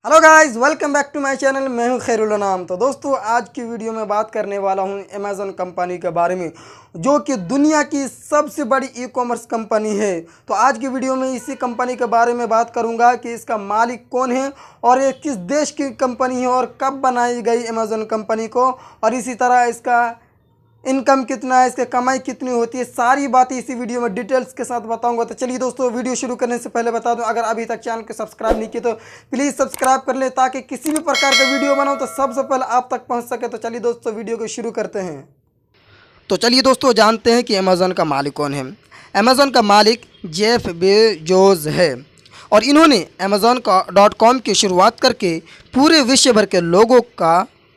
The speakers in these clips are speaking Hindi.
Hello guys, welcome back to my channel. मैं हूं खैरुल नाम। तो दोस्तों, आज की वीडियो में बात करने वाला हूं अमेज़न कंपनी के बारे में, जो कि दुनिया की सबसे बड़ी ई कॉमर्स कंपनी है। तो आज की वीडियो में इसी कंपनी के बारे में बात करूंगा कि इसका मालिक कौन है और ये किस देश की कंपनी है और कब बनाई गई अमेज़न कंपनी को, और इसी तरह इसका इनकम कितना है, इसकी कमाई कितनी होती है, सारी बातें इसी वीडियो में डिटेल्स के साथ बताऊंगा। तो चलिए दोस्तों, वीडियो शुरू करने से पहले बता दूं, अगर अभी तक चैनल को सब्सक्राइब नहीं किए तो प्लीज़ सब्सक्राइब कर ले, ताकि किसी भी प्रकार का वीडियो बनाऊं तो सबसे पहले आप तक पहुंच सके। तो चलिए दोस्तों, वीडियो को शुरू करते हैं। तो चलिए दोस्तों, जानते हैं कि अमेज़न का मालिक कौन है। अमेज़न का मालिक जेफ बेजोस है और इन्होंने Amazon.com की शुरुआत करके पूरे विश्व भर के लोगों का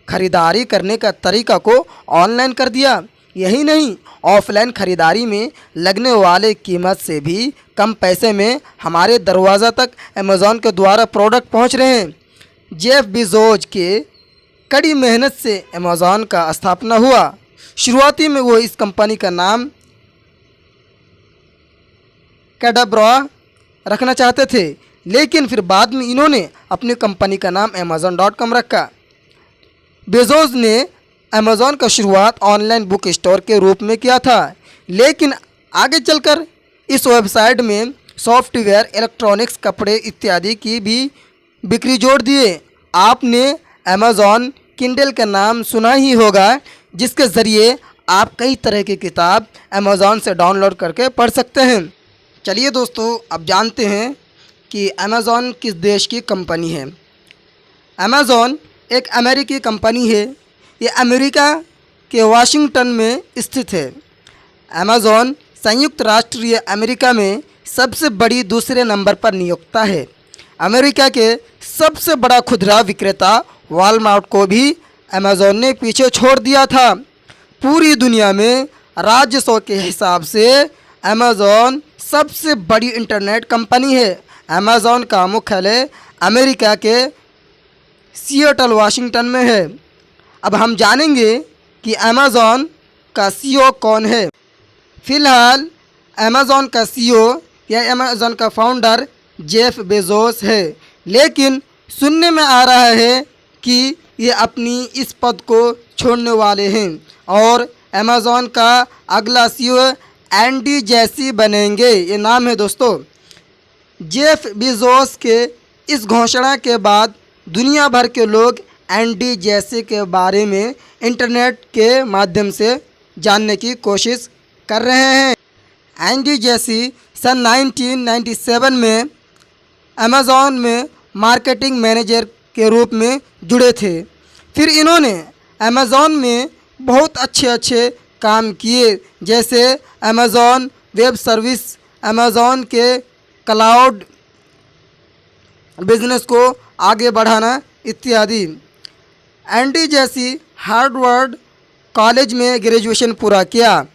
ख़रीदारी करने का तरीका को ऑनलाइन कर दिया। यही नहीं, ऑफलाइन ख़रीदारी में लगने वाले कीमत से भी कम पैसे में हमारे दरवाज़ा तक अमेज़ॉन के द्वारा प्रोडक्ट पहुंच रहे हैं। जेफ बेजोस के कड़ी मेहनत से अमेज़ॉन का स्थापना हुआ। शुरुआती में वो इस कंपनी का नाम कैडबरा रखना चाहते थे, लेकिन फिर बाद में इन्होंने अपनी कंपनी का नाम Amazon.com रखा। बेजोस ने अमेज़ॉन का शुरुआत ऑनलाइन बुक स्टोर के रूप में किया था, लेकिन आगे चलकर इस वेबसाइट में सॉफ्टवेयर, इलेक्ट्रॉनिक्स, कपड़े इत्यादि की भी बिक्री जोड़ दिए। आपने अमेज़ॉन किंडल का नाम सुना ही होगा, जिसके ज़रिए आप कई तरह की किताब अमेज़ॉन से डाउनलोड करके पढ़ सकते हैं। चलिए दोस्तों, अब जानते हैं कि अमेज़ॉन किस देश की कंपनी है। अमेज़ॉन एक अमेरिकी कंपनी है। ये अमेरिका के वाशिंगटन में स्थित है। अमेज़ॉन संयुक्त राष्ट्र अमेरिका में सबसे बड़ी दूसरे नंबर पर नियुक्त है। अमेरिका के सबसे बड़ा खुदरा विक्रेता वॉलमार्ट को भी अमेज़ॉन ने पीछे छोड़ दिया था। पूरी दुनिया में राजस्व के हिसाब से अमेज़ॉन सबसे बड़ी इंटरनेट कंपनी है। अमेज़ॉन का मुख्यालय अमेरिका के सिएटल वाशिंगटन में है। अब हम जानेंगे कि अमेज़ॉन का सीईओ कौन है। फ़िलहाल अमेज़ॉन का सीईओ या अमेज़ॉन का फाउंडर जेफ बेजोस है, लेकिन सुनने में आ रहा है कि ये अपनी इस पद को छोड़ने वाले हैं और अमेज़ॉन का अगला सीईओ एंडी जैसी बनेंगे। ये नाम है दोस्तों। जेफ बेजोस के इस घोषणा के बाद दुनिया भर के लोग एंडी जैसी के बारे में इंटरनेट के माध्यम से जानने की कोशिश कर रहे हैं। एंडी जैसी सन 1997 में अमेज़ॉन में मार्केटिंग मैनेजर के रूप में जुड़े थे। फिर इन्होंने अमेज़ॉन में बहुत अच्छे काम किए, जैसे अमेज़ॉन वेब सर्विस, अमेज़ॉन के क्लाउड बिजनेस को आगे बढ़ाना इत्यादि। एंडी जैसी हार्वर्ड कॉलेज में ग्रेजुएशन पूरा किया।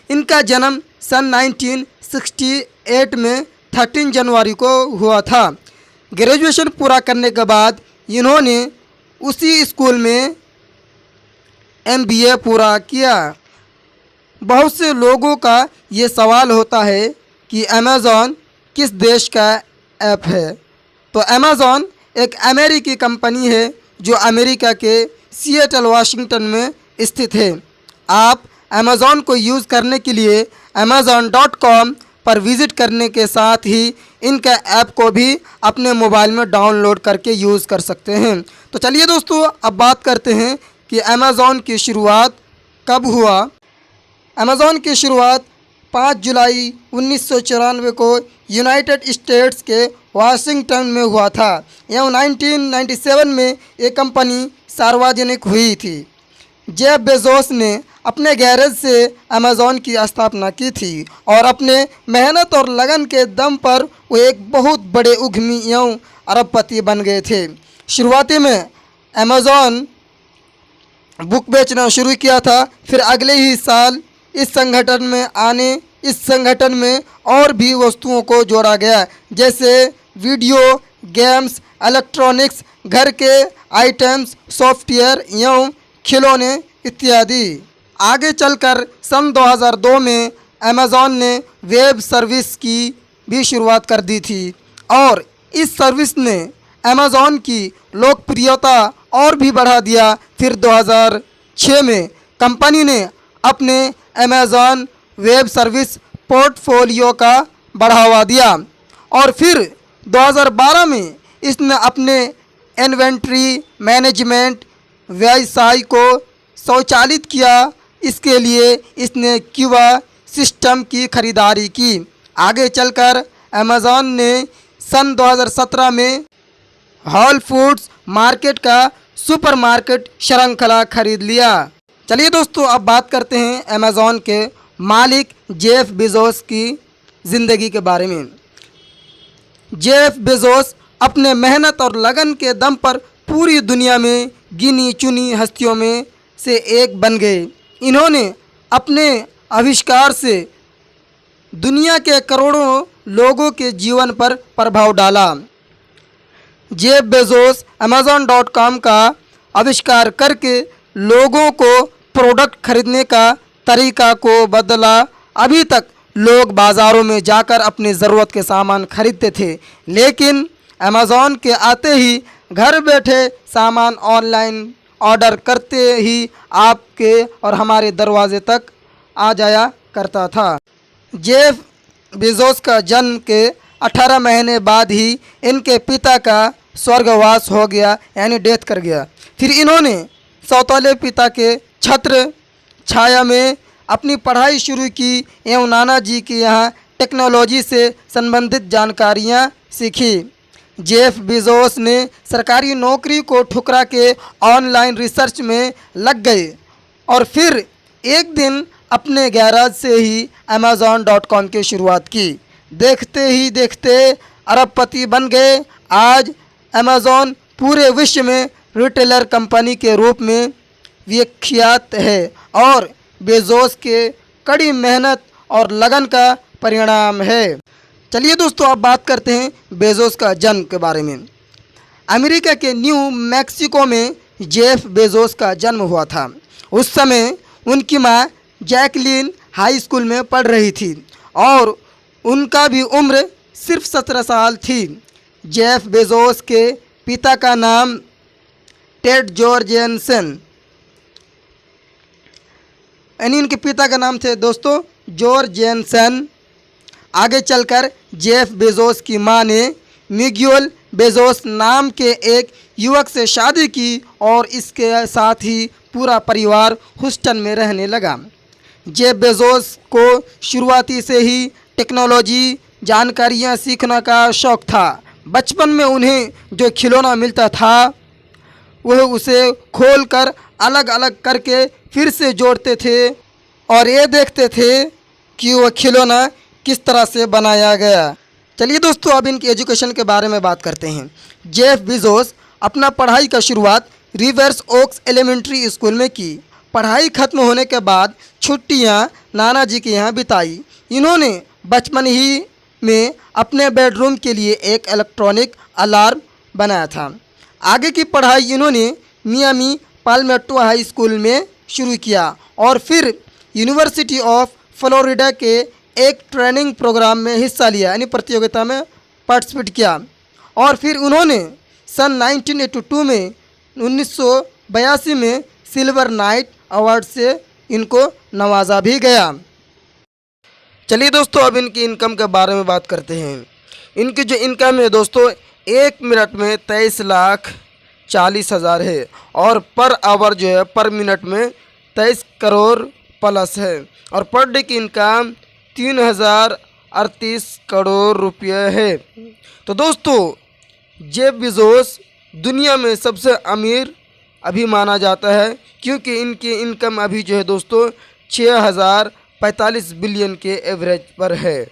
इनका जन्म सन 1968 में 13 जनवरी को हुआ था। ग्रेजुएशन पूरा करने के बाद इन्होंने उसी स्कूल में MBA पूरा किया। बहुत से लोगों का ये सवाल होता है कि अमेज़ॉन किस देश का ऐप है। तो अमेज़ॉन एक अमेरिकी कंपनी है जो अमेरिका के सिएटल वाशिंगटन में स्थित है। आप अमेज़ॉन को यूज़ करने के लिए Amazon.com पर विज़िट करने के साथ ही इनका ऐप को भी अपने मोबाइल में डाउनलोड करके यूज़ कर सकते हैं। तो चलिए दोस्तों, अब बात करते हैं कि अमेज़ॉन की शुरुआत कब हुआ। अमेज़ॉन की शुरुआत 5 जुलाई 1994 को यूनाइटेड स्टेट्स के वाशिंगटन में हुआ था। यह 1997 में ये कंपनी सार्वजनिक हुई थी। जेफ बेजोस ने अपने गैरेज से अमेज़ॉन की स्थापना की थी और अपने मेहनत और लगन के दम पर वो एक बहुत बड़े उद्यमी एवं अरबपति बन गए थे। शुरुआती में अमेज़ॉन बुक बेचना शुरू किया था। फिर अगले ही साल इस संगठन में और भी वस्तुओं को जोड़ा गया, जैसे वीडियो गेम्स, इलेक्ट्रॉनिक्स, घर के आइटम्स, सॉफ्टवेयर एवं खिलौने इत्यादि। आगे चलकर सन 2002 में अमेज़ॉन ने वेब सर्विस की भी शुरुआत कर दी थी और इस सर्विस ने अमेज़ॉन की लोकप्रियता और भी बढ़ा दिया। फिर 2006 में कंपनी ने अपने अमेज़ॉन वेब सर्विस पोर्टफोलियो का बढ़ावा दिया और फिर 2012 में इसने अपने इन्वेंट्री मैनेजमेंट व्यवसाय को स्वचालित किया। इसके लिए इसने क्यूबा सिस्टम की खरीदारी की। आगे चलकर अमेज़ॉन ने सन 2017 में होल फूड्स मार्केट का सुपरमार्केट श्रृंखला खरीद लिया। चलिए दोस्तों, अब बात करते हैं अमेज़ॉन के मालिक जेफ बेजोस की ज़िंदगी के बारे में। जेफ बेजोस अपने मेहनत और लगन के दम पर पूरी दुनिया में गिनी चुनी हस्तियों में से एक बन गए। इन्होंने अपने आविष्कार से दुनिया के करोड़ों लोगों के जीवन पर प्रभाव डाला। जेफ बेजोस Amazon.com का आविष्कार करके लोगों को प्रोडक्ट खरीदने का तरीका को बदला। अभी तक लोग बाज़ारों में जाकर अपनी ज़रूरत के सामान खरीदते थे, लेकिन अमेज़ॉन के आते ही घर बैठे सामान ऑनलाइन ऑर्डर करते ही आपके और हमारे दरवाजे तक आ जाया करता था। जेफ बेजोस का जन्म के 18 महीने बाद ही इनके पिता का स्वर्गवास हो गया, यानी डेथ कर गया। फिर इन्होंने सौतेले पिता के छत्र छाया में अपनी पढ़ाई शुरू की एवं नाना जी के यहाँ टेक्नोलॉजी से संबंधित जानकारियाँ सीखी। जेफ बेजोस ने सरकारी नौकरी को ठुकरा के ऑनलाइन रिसर्च में लग गए और फिर एक दिन अपने गैराज से ही Amazon.com की शुरुआत की। देखते ही देखते अरबपति बन गए। आज अमेज़ॉन पूरे विश्व में रिटेलर कंपनी के रूप में विख्यात है और बेजोस के कड़ी मेहनत और लगन का परिणाम है। चलिए दोस्तों, अब बात करते हैं बेजोस का जन्म के बारे में। अमेरिका के न्यू मैक्सिको में जेफ बेजोस का जन्म हुआ था। उस समय उनकी माँ जैकलीन हाई स्कूल में पढ़ रही थी और उनका भी उम्र सिर्फ 17 साल थी। जेफ बेजोस के पिता का नाम टेड जॉर्जेनसन, यानी इनके पिता का नाम थे दोस्तों जॉर्जेनसन। आगे चलकर जेफ बेजोस की मां ने मिग्यूल बेजोस नाम के एक युवक से शादी की और इसके साथ ही पूरा परिवार ह्यूस्टन में रहने लगा। जेफ बेजोस को शुरुआती से ही टेक्नोलॉजी जानकारियां सीखने का शौक़ था। बचपन में उन्हें जो खिलौना मिलता था वह उसे खोलकर अलग अलग करके फिर से जोड़ते थे और ये देखते थे कि वह खिलौना किस तरह से बनाया गया। चलिए दोस्तों, अब इनकी एजुकेशन के बारे में बात करते हैं। जेफ बेजोस अपना पढ़ाई का शुरुआत रिवर्स ओक्स एलिमेंट्री स्कूल में की। पढ़ाई खत्म होने के बाद छुट्टियां नाना जी के यहाँ बिताई। इन्होंने बचपन ही में अपने बेडरूम के लिए एक इलेक्ट्रॉनिक अलार्म बनाया था। आगे की पढ़ाई इन्होंने मियामी पाल्मेट्टो हाई स्कूल में शुरू किया और फिर यूनिवर्सिटी ऑफ फ्लोरिडा के एक ट्रेनिंग प्रोग्राम में हिस्सा लिया, यानी प्रतियोगिता में पार्टिसिपेट किया और फिर उन्होंने सन 1982 में 1982 में सिल्वर नाइट अवार्ड से इनको नवाजा भी गया। चलिए दोस्तों, अब इनकी इनकम के बारे में बात करते हैं। इनकी जो इनकम है दोस्तों 1 मिनट में 23,40,000 है और पर आवर जो है पर मिनट में 23 करोड़ प्लस है और पर डे की इनकम 3,038 करोड़ रुपये है। तो दोस्तों, जेफ बेजोस दुनिया में सबसे अमीर अभी माना जाता है क्योंकि इनकी इनकम अभी जो है दोस्तों 6,045 बिलियन के एवरेज पर है।